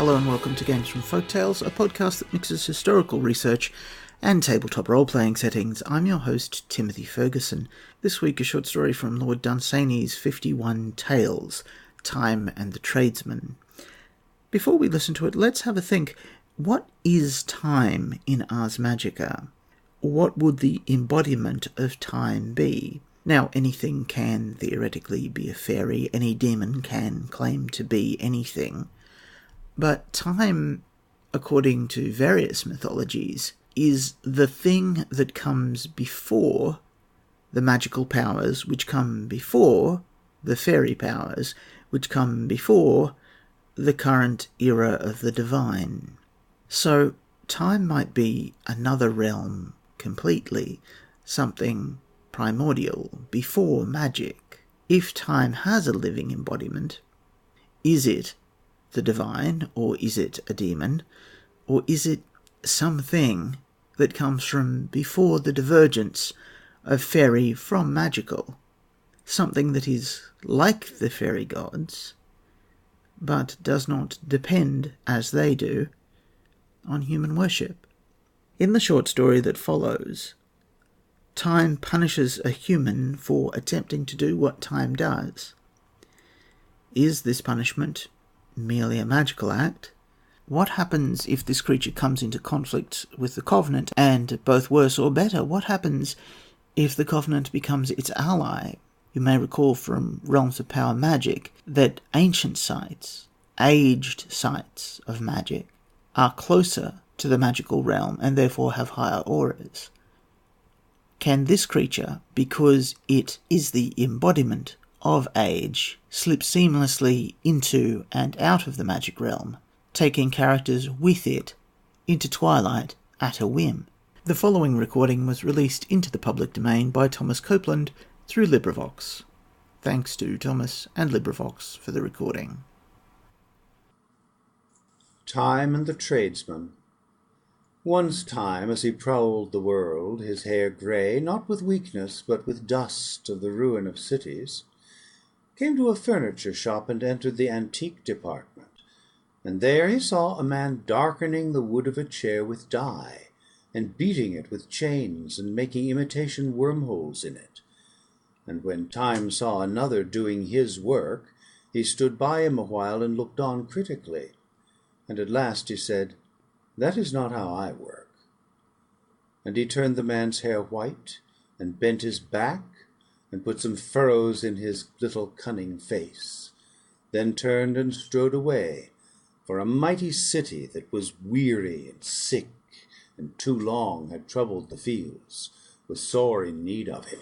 Hello and welcome to Games from Folktales, a podcast that mixes historical research and tabletop role-playing settings. I'm your host, Timothy Ferguson. This week, a short story from Lord Dunsany's 51 Tales, Time and the Tradesman. Before we listen to it, let's have a think. What is time in Ars Magica? What would the embodiment of time be? Now, anything can theoretically be a fairy. Any demon can claim to be anything. But time, according to various mythologies, is the thing that comes before the magical powers, which come before the fairy powers, which come before the current era of the divine. So, time might be another realm completely, something primordial, before magic. If time has a living embodiment, is it the divine, or is it a demon, or is it something that comes from before the divergence of fairy from magical, something that is like the fairy gods, but does not depend, as they do, on human worship? In the short story that follows, time punishes a human for attempting to do what time does. Is this punishment merely a magical act? What happens if this creature comes into conflict with the Covenant, and both worse or better, what happens if the Covenant becomes its ally? You may recall from Realms of Power Magic that ancient sites, aged sites of magic, are closer to the magical realm and therefore have higher auras. Can this creature, because it is the embodiment of age, slip seamlessly into and out of the magic realm, taking characters with it into Twilight at a whim? The following recording was released into the public domain by Thomas Copeland through LibriVox. Thanks to Thomas and LibriVox for the recording. Time and the Tradesman. Once Time, as he prowled the world, his hair grey, not with weakness, but with dust of the ruin of cities, came to a furniture shop and entered the antique department. And there he saw a man darkening the wood of a chair with dye, and beating it with chains, and making imitation wormholes in it. And when Time saw another doing his work, he stood by him a while and looked on critically. And at last he said, "That is not how I work." And he turned the man's hair white, and bent his back, and put some furrows in his little cunning face, then turned and strode away, for a mighty city that was weary and sick and too long had troubled the fields, was sore in need of him.